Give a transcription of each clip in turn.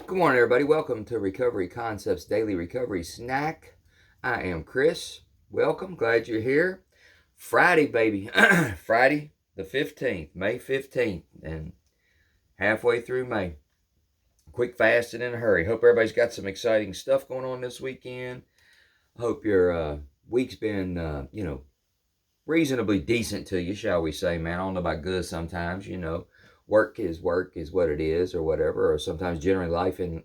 Good morning, everybody. Welcome to Recovery Concepts Daily Recovery Snack. I am Chris. Welcome. Glad you're here. Friday, baby. Friday the 15th, May 15th, and halfway through May. Quick, fast, and in a hurry. Hope everybody's got some exciting stuff going on this weekend. Hope your week's been, reasonably decent to you, shall we say, man. I don't know about good sometimes, work is what it is or whatever, or sometimes generally life and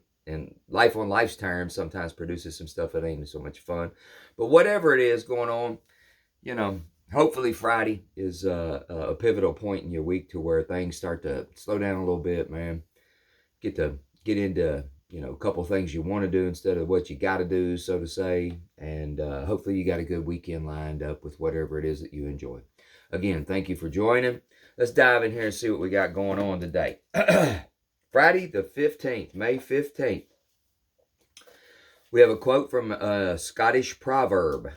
life on life's terms sometimes produces some stuff that ain't so much fun. But whatever it is going on, you know, hopefully Friday is a pivotal point in your week to where things start to slow down a little bit, man. Get into a couple things you want to do instead of what you got to do, so to say. And hopefully you got a good weekend lined up with whatever it is that you enjoy. Again, thank you for joining. Let's dive in here and see what we got going on today. Friday the 15th, May 15th. We have a quote from a Scottish proverb.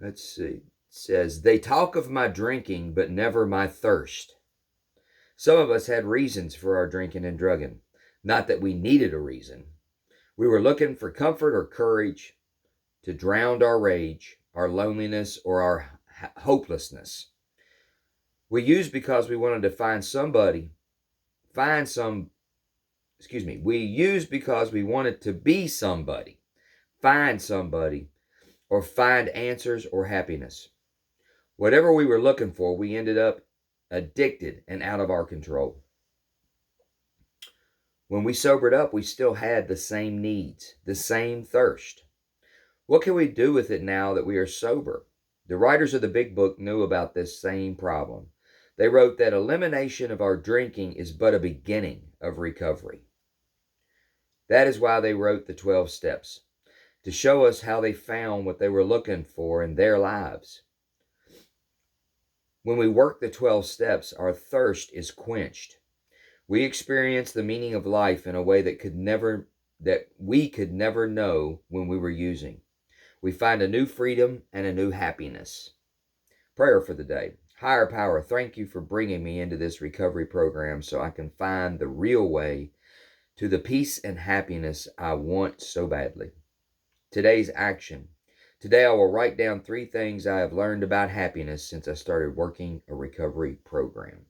Let's see. It says, "They talk of my drinking, but never my thirst." Some of us had reasons for our drinking and drugging. Not that we needed a reason. We were looking for comfort or courage to drown our rage, our loneliness, or our hopelessness. We used because we wanted to we used because we wanted to be somebody, find somebody, or find answers or happiness. Whatever we were looking for, we ended up addicted and out of our control. When we sobered up, we still had the same needs, the same thirst. What can we do with it now that we are sober? The writers of the Big Book knew about this same problem. They wrote that elimination of our drinking is but a beginning of recovery. That is why they wrote the 12 steps, to show us how they found what they were looking for in their lives. When we work the 12 steps, our thirst is quenched. We experience the meaning of life in a way that we could never know when we were using. We find a new freedom and a new happiness. Prayer for the day. Higher power, thank you for bringing me into this recovery program so I can find the real way to the peace and happiness I want so badly. Today's action. Today I will write down 3 things I have learned about happiness since I started working a recovery program.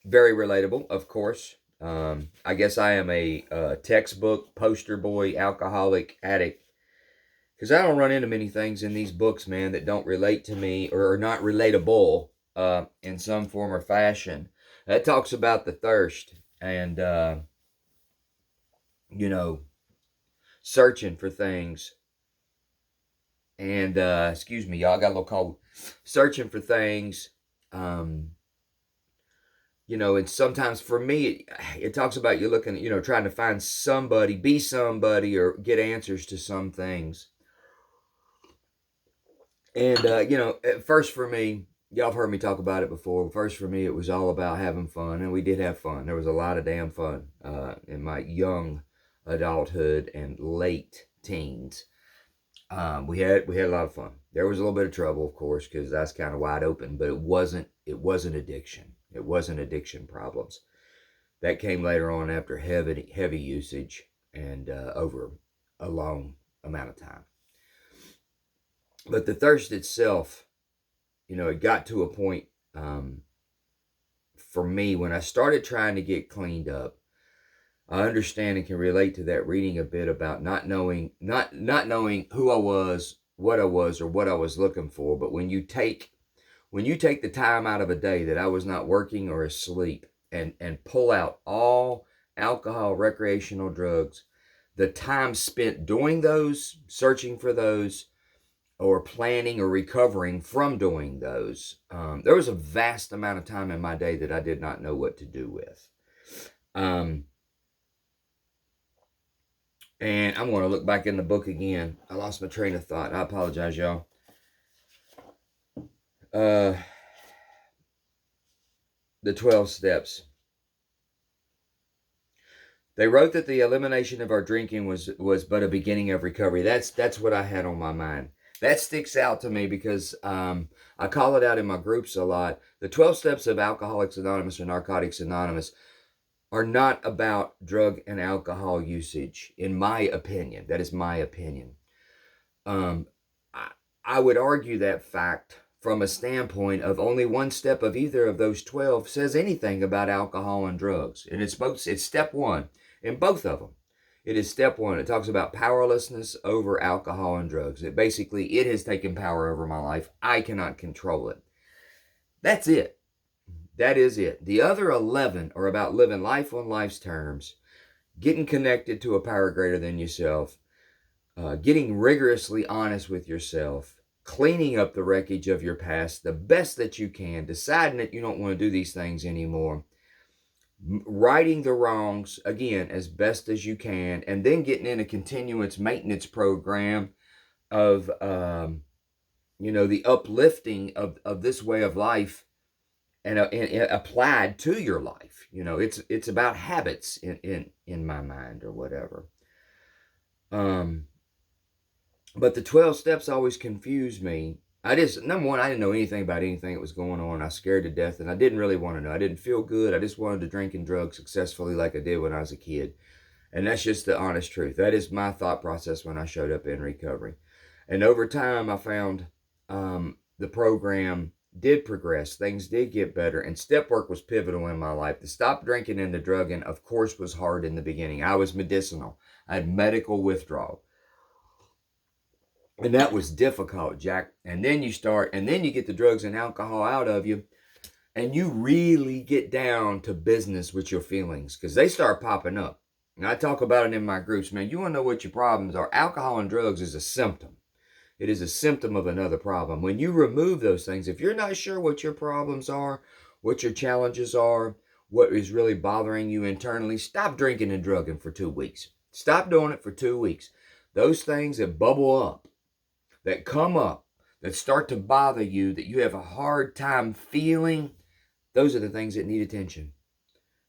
Very relatable, of course. I guess I am a textbook poster boy alcoholic addict, because I don't run into many things in these books, man, that don't relate to me or are not relatable in some form or fashion. That talks about the thirst and, searching for things. And, excuse me, y'all, I got a little cold. Searching for things. And sometimes for me, it talks about you looking, trying to find somebody, be somebody, or get answers to some things. And, at first for me, y'all have heard me talk about it before. First for me, it was all about having fun, and we did have fun. There was a lot of damn fun in my young adulthood and late teens. We had a lot of fun. There was a little bit of trouble, of course, because that's kind of wide open, but it wasn't addiction. It wasn't addiction problems. That came later on after heavy usage and over a long amount of time. But the thirst itself, it got to a point for me when I started trying to get cleaned up. I understand and can relate to that, reading a bit about not knowing who I was, what I was, or what I was looking for. But when you take the time out of a day that I was not working or asleep and pull out all alcohol, recreational drugs, the time spent doing those, searching for those, or planning or recovering from doing those, there was a vast amount of time in my day that I did not know what to do with. And I'm going to look back in the book again. I lost my train of thought. I apologize, y'all. The 12 steps. They wrote that the elimination of our drinking was but a beginning of recovery. That's what I had on my mind. That sticks out to me because I call it out in my groups a lot. The 12 steps of Alcoholics Anonymous or Narcotics Anonymous are not about drug and alcohol usage, in my opinion. That is my opinion. Um, I would argue that fact from a standpoint of only one step of either of those 12 says anything about alcohol and drugs. And it's step one in both of them. It is step one. It talks about powerlessness over alcohol and drugs. It has taken power over my life. I cannot control it. That's it. That is it. The other 11 are about living life on life's terms, getting connected to a power greater than yourself, getting rigorously honest with yourself, cleaning up the wreckage of your past the best that you can, deciding that you don't want to do these things anymore, righting the wrongs, again, as best as you can, and then getting in a continuous maintenance program of, the uplifting of this way of life and applied to your life. It's about habits in my mind or whatever. But the 12 steps always confused me. Number one, I didn't know anything about anything that was going on. I was scared to death, and I didn't really want to know. I didn't feel good. I just wanted to drink and drug successfully like I did when I was a kid. And that's just the honest truth. That is my thought process when I showed up in recovery. And over time, I found the program did progress. Things did get better. And step work was pivotal in my life. To stop drinking and the drugging, of course, was hard in the beginning. I was medicinal. I had medical withdrawal. And that was difficult, Jack. And then you get the drugs and alcohol out of you, and you really get down to business with your feelings because they start popping up. And I talk about it in my groups, man. You want to know what your problems are? Alcohol and drugs is a symptom. It is a symptom of another problem. When you remove those things, if you're not sure what your problems are, what your challenges are, what is really bothering you internally, stop drinking and drugging for 2 weeks. Stop doing it for 2 weeks. Those things that bubble up, that come up, that start to bother you, that you have a hard time feeling, those are the things that need attention.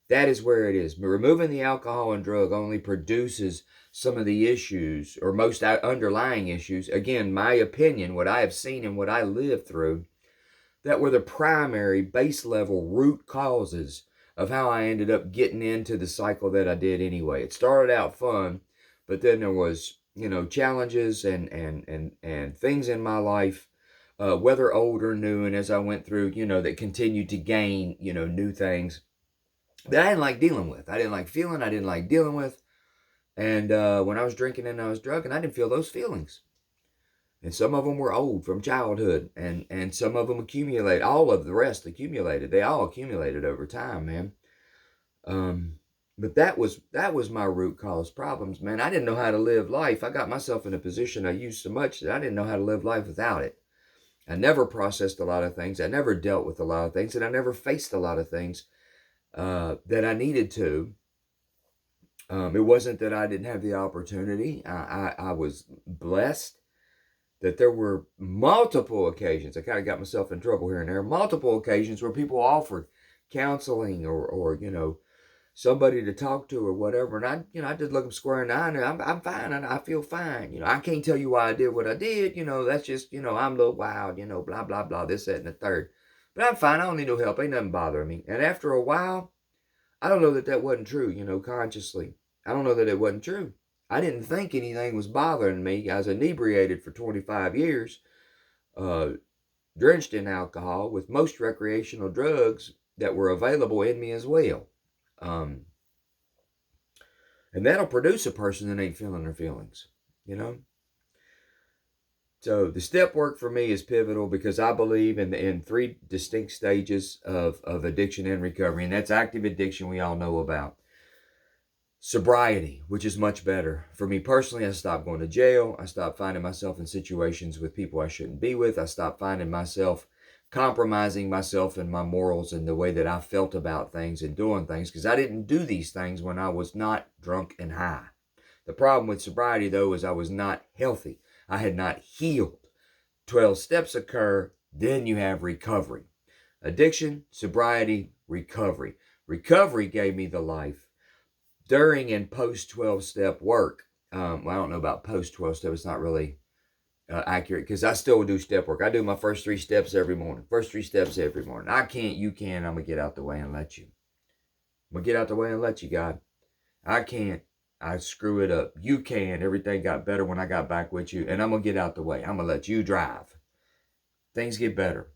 That is where it is. But removing the alcohol and drug only produces some of the issues, or most underlying issues. Again, my opinion, what I have seen and what I lived through, that were the primary base level root causes of how I ended up getting into the cycle that I did anyway. It started out fun, but then there was challenges and things in my life, whether old or new, and as I went through, that continued to gain, new things that I didn't like dealing with. I didn't like feeling, I didn't like dealing with. And when I was drinking and I was drugging, I didn't feel those feelings. And some of them were old from childhood, and some of them accumulated. All of the rest accumulated. They all accumulated over time, man. But that was my root cause problems, man. I didn't know how to live life. I got myself in a position I used so much that I didn't know how to live life without it. I never processed a lot of things. I never dealt with a lot of things, and I never faced a lot of things that I needed to. It wasn't that I didn't have the opportunity. I was blessed that there were multiple occasions. I kind of got myself in trouble here and there. Multiple occasions where people offered counseling or somebody to talk to or whatever, and I just look them square in the eye, and I'm fine, and I feel fine. I can't tell you why I did what I did. That's just I'm a little wild. Blah blah blah. This, that, and the third. But I'm fine. I don't need no help. Ain't nothing bothering me. And after a while, I don't know that wasn't true. Consciously, I don't know that it wasn't true. I didn't think anything was bothering me. I was inebriated for 25 years, drenched in alcohol with most recreational drugs that were available in me as well. And that'll produce a person that ain't feeling their feelings, So the step work for me is pivotal because I believe in 3 distinct stages of addiction and recovery, and that's active addiction we all know about. Sobriety, which is much better. For me personally, I stopped going to jail. I stopped finding myself in situations with people I shouldn't be with. I stopped finding myself compromising myself and my morals and the way that I felt about things and doing things, because I didn't do these things when I was not drunk and high. The problem with sobriety, though, is I was not healthy. I had not healed. 12 steps occur, then you have recovery. Addiction, sobriety, recovery. Recovery gave me the life. During and post 12-step work, I don't know about post 12-step. It's not really accurate, because I still do step work. I do my first 3 steps every morning. First 3 steps every morning. I can't, you can. I'm going to get out the way and let you. I'm going to get out the way and let you, God. I can't. I screw it up. You can. Everything got better when I got back with you. And I'm going to get out the way. I'm going to let you drive. Things get better.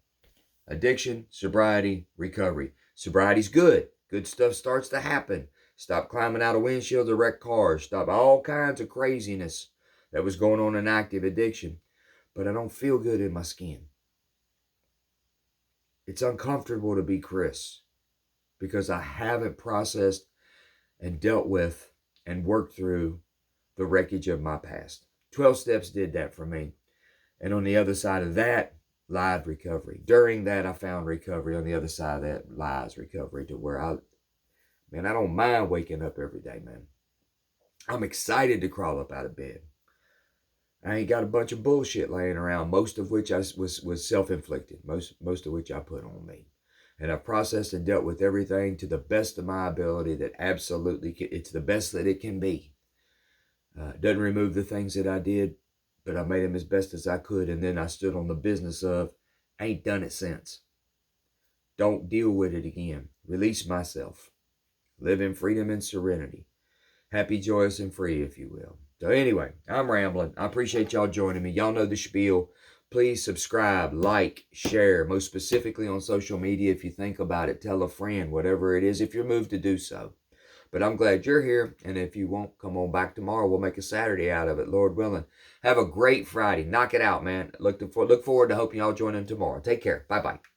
Addiction, sobriety, recovery. Sobriety's good. Good stuff starts to happen. Stop climbing out of windshields of wrecked cars. Stop all kinds of craziness that was going on in active addiction. But I don't feel good in my skin. It's uncomfortable to be Chris because I haven't processed and dealt with and worked through the wreckage of my past. 12 steps did that for me. And on the other side of that lied recovery. During that, I found recovery. On the other side of that lies recovery, to where I don't mind waking up every day, man. I'm excited to crawl up out of bed. I ain't got a bunch of bullshit laying around, most of which was self-inflicted, most of which I put on me. And I've processed and dealt with everything to the best of my ability. That absolutely, it's the best that it can be. Doesn't remove the things that I did, but I made them as best as I could. And then I stood on the business of, I ain't done it since. Don't deal with it again. Release myself. Live in freedom and serenity. Happy, joyous, and free, if you will. So anyway, I'm rambling. I appreciate y'all joining me. Y'all know the spiel. Please subscribe, like, share, most specifically on social media. If you think about it, tell a friend, whatever it is, if you're moved to do so. But I'm glad you're here, and if you won't, come on back tomorrow. We'll make a Saturday out of it, Lord willing. Have a great Friday. Knock it out, man. Look forward to hoping y'all join in tomorrow. Take care. Bye-bye.